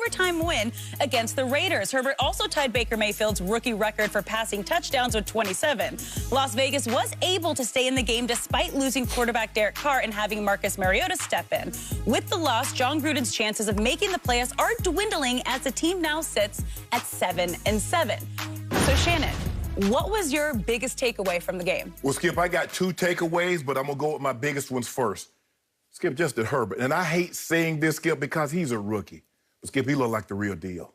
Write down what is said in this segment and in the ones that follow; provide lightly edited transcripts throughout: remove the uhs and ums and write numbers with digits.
overtime win against the Raiders. Herbert also tied Baker Mayfield's rookie record for passing touchdowns with 27. Las Vegas was able to stay in the game despite losing quarterback Derek Carr and having Marcus Mariota step in. With the loss, John Gruden's chances of making the playoffs are dwindling as the team now sits at 7-7. So, Shannon, what was your biggest takeaway from the game? Well, Skip, I got two takeaways, but I'm going to go with my biggest ones first. Skip, Justin Herbert. And I hate saying this, Skip, because he's a rookie. But, Skip, he looked like the real deal.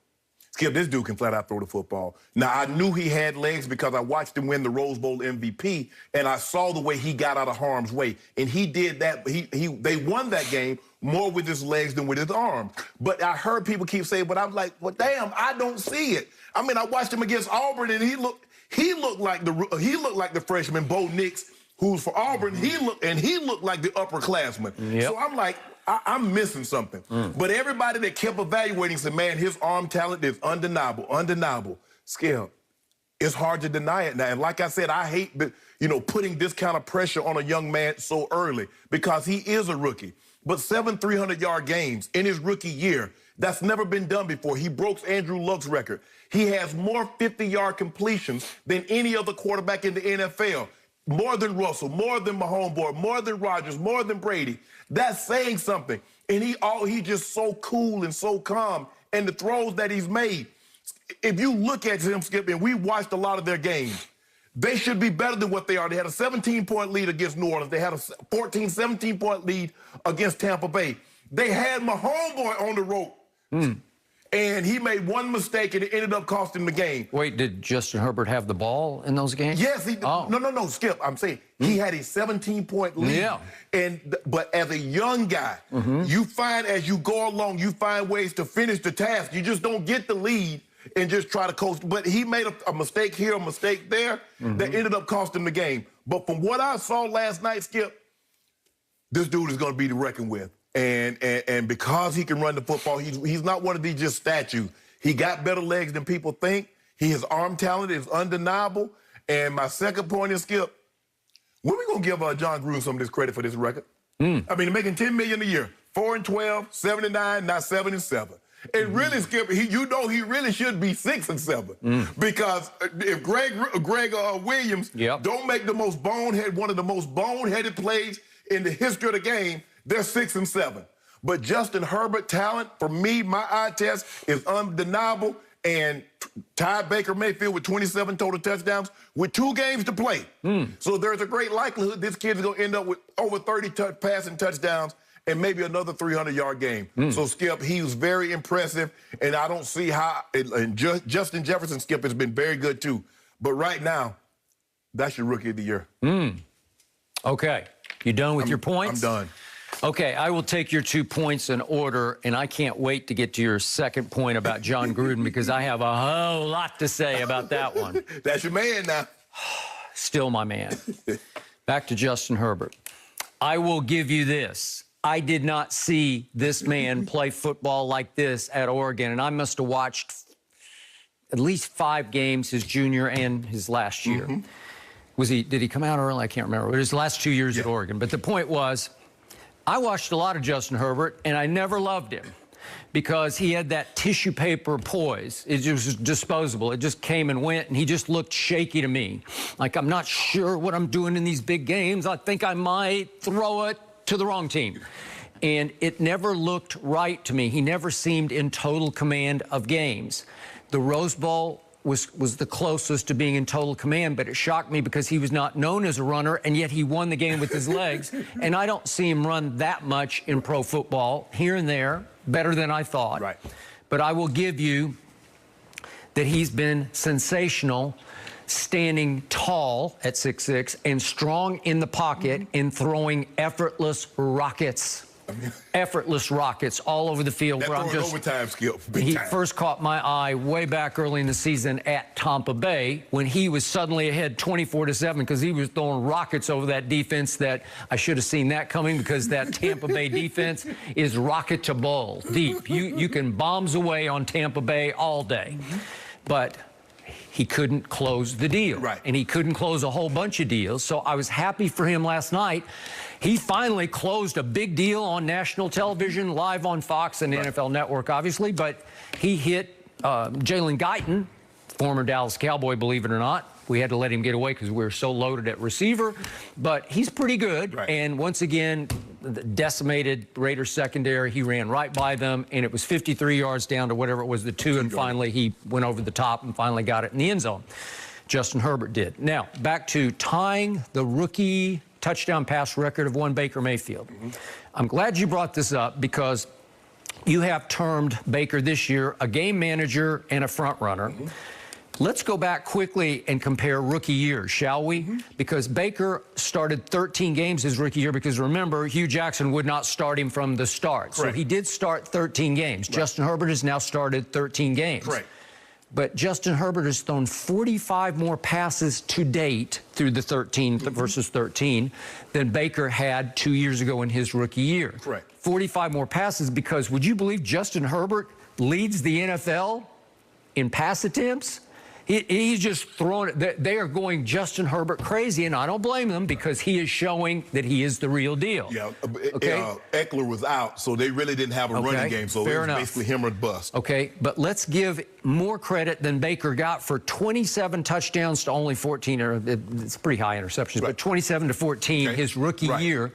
Skip, this dude can flat out throw the football. Now, I knew he had legs because I watched him win the Rose Bowl MVP, and I saw the way he got out of harm's way. And he did that. They won that game more with his legs than with his arms. But I heard people keep saying, but I'm like, well, damn, I don't see it. I mean, I watched him against Auburn, and he looked like the freshman Bo Nix, who's for Auburn. He looked like the upperclassman. Yep. So I'm like, I'm missing something. But everybody that kept evaluating said, man, his arm talent is undeniable. Skip, it's hard to deny it now. And like I said, I hate putting this kind of pressure on a young man so early because he is a rookie. But 7 300-yard games in his rookie year, that's never been done before. He broke Andrew Luck's record. He has more 50-yard completions than any other quarterback in the NFL. More than Russell, more than Mahomes, more than Rodgers, more than Brady. That's saying something. And he's just so cool and so calm. And the throws that he's made, if you look at him, Skip, and we watched a lot of their games, they should be better than what they are. They had a 17-point lead against New Orleans. They had a 14, 17-point lead against Tampa Bay. They had Mahomes on the rope. And he made one mistake, and it ended up costing the game. Wait, did Justin Herbert have the ball in those games? Yes, he did. Oh. No, Skip. I'm saying he had a 17-point lead. Yeah. But as a young guy, you find as you go along, you find ways to finish the task. You just don't get the lead and just try to coast. But he made a mistake here, a mistake there, that ended up costing the game. But from what I saw last night, Skip, this dude is going to be to reckon with. And because he can run the football, he's not one of these just statues. He got better legs than people think. His arm talent is undeniable. And my second point is, Skip, when are we going to give John Gruden some of this credit for this record? I mean, they're making $10 million a year, 4-12, 7-9, now 7-7. And really, Skip, he really should be 6-7 because if Greg Williams don't make one of the most boneheaded plays in the history of the game, they're 6-7. But Justin Herbert talent, for me, my eye test is undeniable, and tied Baker Mayfield with 27 total touchdowns with 2 games to play. So there's a great likelihood this kid is going to end up with over 30 passing touchdowns and maybe another 300-yard game. So, Skip, he was very impressive, and I don't see how Justin Jefferson, Skip, has been very good, too. But right now, that's your Rookie of the Year. Okay. You done with your points? I'm done. Okay, I will take your 2 points in order, and I can't wait to get to your second point about John Gruden because I have a whole lot to say about that one. That's your man now. Still my man. Back to Justin Herbert. I will give you this. I did not see this man play football like this at Oregon, and I must have watched at least 5 games his junior and his last year. Did he come out early? I can't remember. It was his last 2 years at Oregon. But the point was, I watched a lot of Justin Herbert, and I never loved him because he had that tissue paper poise. It was disposable. It just came and went, and he just looked shaky to me. Like, I'm not sure what I'm doing in these big games. I think I might throw it to the wrong team. And it never looked right to me. He never seemed in total command of games. The Rose Bowl was the closest to being in total command, but it shocked me because he was not known as a runner, and yet he won the game with his legs. And I don't see him run that much in pro football, here and there, better than I thought. Right. But I will give you that he's been sensational, standing tall at 6'6", and strong in the pocket and throwing effortless rockets. Effortless rockets all over the field. Where I'm just overtime skill. He first caught my eye way back early in the season at Tampa Bay when he was suddenly ahead 24-7 because he was throwing rockets over that defense that I should have seen that coming because that Tampa Bay defense is rocketable deep. You can bombs away on Tampa Bay all day. But he couldn't close the deal. Right. And he couldn't close a whole bunch of deals. So I was happy for him last night. He finally closed a big deal on national television, live on Fox and NFL Network, obviously. But he hit Jalen Guyton, former Dallas Cowboy, believe it or not. We had to let him get away because we were so loaded at receiver. But he's pretty good. Right. And once again, the decimated Raiders secondary, he ran right by them, and it was 53 yards down to whatever it was, the 2, and finally he went over the top and finally got it in the end zone. Justin Herbert did. Now, back to tying the rookie touchdown pass record of one Baker Mayfield. I'm glad you brought this up because you have termed Baker this year a game manager and a front runner. Let's go back quickly and compare rookie years, shall we? Because Baker started 13 games his rookie year because, remember, Hugh Jackson would not start him from the start. Correct. So he did start 13 games. Right. Justin Herbert has now started 13 games. Correct. But Justin Herbert has thrown 45 more passes to date through the 13 versus 13 than Baker had 2 years ago in his rookie year. Correct. 45 more passes because, would you believe Justin Herbert leads the NFL in pass attempts? He's just throwing it. They are going Justin Herbert crazy, and I don't blame them because he is showing that he is the real deal. Yeah, okay? Eckler was out, so they really didn't have a running game, so it was basically him or bust. Okay, but let's give more credit than Baker got for 27 touchdowns to only 14, or it's pretty high interceptions, but 27 to 14 his rookie year.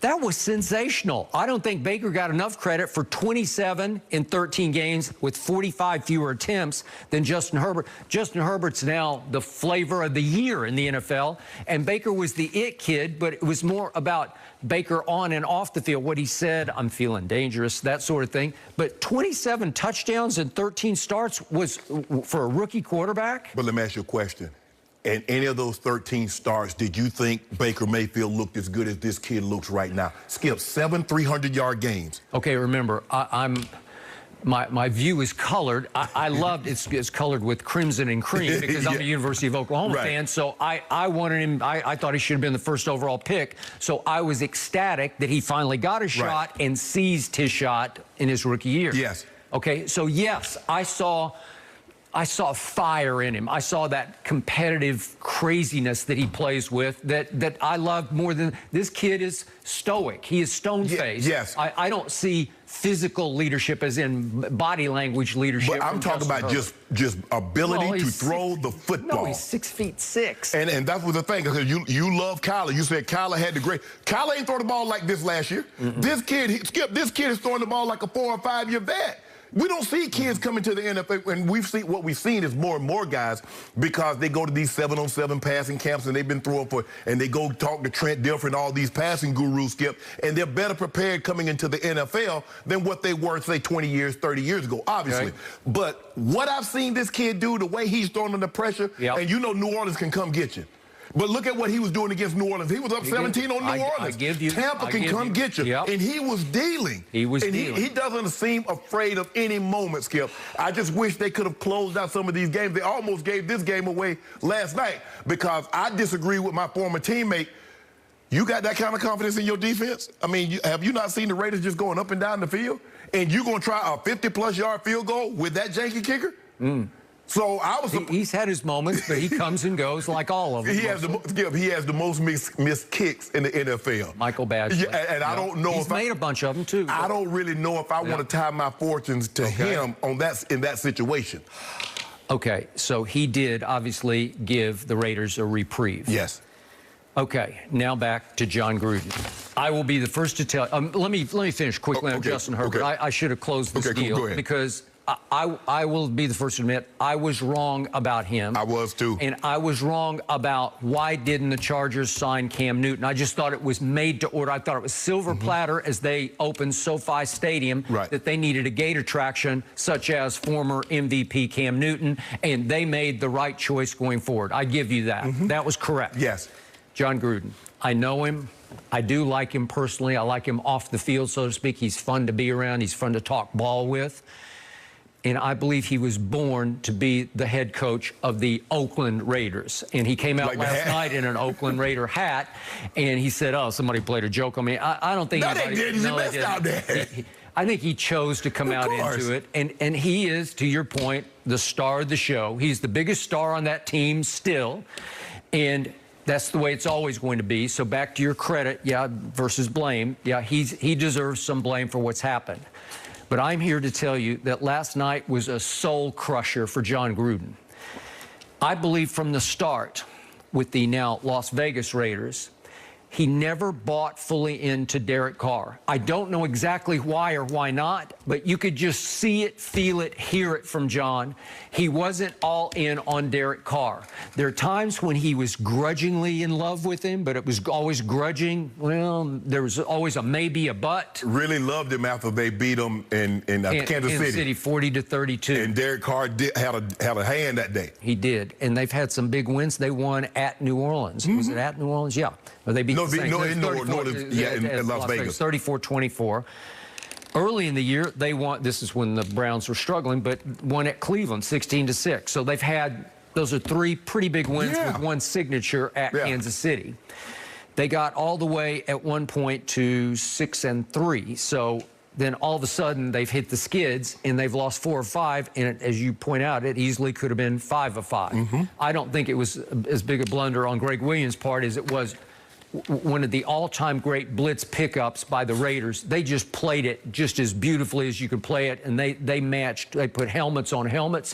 That was sensational. I don't think Baker got enough credit for 27 in 13 games with 45 fewer attempts than Justin Herbert. Justin Herbert's now the flavor of the year in the NFL, and Baker was the it kid, but it was more about Baker on and off the field. What he said, I'm feeling dangerous, that sort of thing. But 27 touchdowns and 13 starts was for a rookie quarterback. But let me ask you a question. In any of those 13 starts, did you think Baker Mayfield looked as good as this kid looks right now? Skip 7 300-yard games. Okay, remember, my view is colored. I loved it's colored with crimson and cream because I'm a University of Oklahoma fan. So I wanted him. I thought he should have been the first overall pick. So I was ecstatic that he finally got a shot and seized his shot in his rookie year. Yes. Okay. So yes, I saw fire in him. I saw that competitive craziness that he plays with that I love more than this kid is stoic. He is stone-faced. Yes. I don't see physical leadership as in body language leadership. But I'm talking about just ability to throw the football. No, he's 6'6". And that was the thing, because you love Kyler. You said Kyler had the great. Kyler ain't thrown the ball like this last year. This kid, Skip, this kid is throwing the ball like a 4 or 5 year vet. We don't see kids coming to the NFL, and what we've seen is more and more guys, because they go to these 7-on-7 passing camps, and they've been throwing and they go talk to Trent Dilfer and all these passing gurus, Skip, and they're better prepared coming into the NFL than what they were, say, 20 years, 30 years ago, obviously. Okay. But what I've seen this kid do, the way he's throwing under pressure, and you know New Orleans can come get you. But look at what he was doing against New Orleans. He was up 17 on New Orleans. Tampa can come get you. Yep. And he was dealing. He doesn't seem afraid of any moment, Skip. I just wish they could have closed out some of these games. They almost gave this game away last night because I disagree with my former teammate. You got that kind of confidence in your defense? I mean, have you not seen the Raiders just going up and down the field? And you're going to try a 50-plus yard field goal with that janky kicker? So I was. He's had his moments, but he comes and goes like all of them. He has the most missed kicks in the NFL. Michael Badgley. Yeah, and I don't know if he's made a bunch of them too. I don't really know if I want to tie my fortunes to him in that situation. Okay, so he did obviously give the Raiders a reprieve. Yes. Okay, now back to John Gruden. I will be the first to tell. Let me finish quickly on Justin Herbert. I should have closed this deal because. I will be the first to admit I was wrong about him. I was too. And I was wrong about why didn't the Chargers sign Cam Newton. I just thought it was made to order. I thought it was silver platter as they opened SoFi Stadium that they needed a gate attraction such as former MVP Cam Newton, and they made the right choice going forward. I give you that. That was correct. Yes. John Gruden, I know him. I do like him personally. I like him off the field, so to speak. He's fun to be around. He's fun to talk ball with. And I believe he was born to be the head coach of the Oakland Raiders. And he came out last night in an Oakland Raider hat, and he said, oh, somebody played a joke on me. I don't think anybody... No, they did. He messed out there. I think he chose to come out into it. And he is, to your point, the star of the show. He's the biggest star on that team still. And that's the way it's always going to be. So back to your credit, versus blame. Yeah, he deserves some blame for what's happened. But I'm here to tell you that last night was a soul crusher for John Gruden. I believe from the start with the now Las Vegas Raiders, he never bought fully into Derek Carr. I don't know exactly why or why not, but you could just see it, feel it, hear it from John. He wasn't all in on Derek Carr. There are times when he was grudgingly in love with him, but it was always grudging. Well, there was always a maybe, a but. Really loved him after they beat him in Kansas City. 40-32. And Derek Carr had a hand that day. He did. And they've had some big wins. They won at New Orleans. Was it at New Orleans? Yeah. Or they beat in Las Vegas. 34-24. Early in the year, they won. This is when the Browns were struggling, but won at Cleveland, 16-6. So they've had, those are three pretty big wins with one signature at Kansas City. They got all the way at one point to 6-3. So then all of a sudden they've hit the skids and they've lost 4 or 5. And as you point out, it easily could have been 5 of 5. I don't think it was as big a blunder on Greg Williams' part as it was one of the all-time great blitz pickups by the Raiders. They just played it just as beautifully as you could play it, and they matched. They put helmets on helmets,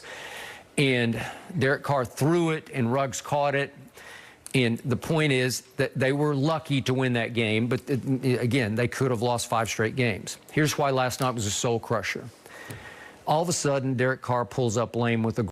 and Derek Carr threw it, and Ruggs caught it. And the point is that they were lucky to win that game, but again, they could have lost 5 straight games. Here's why last night was a soul crusher. All of a sudden, Derek Carr pulls up lame with a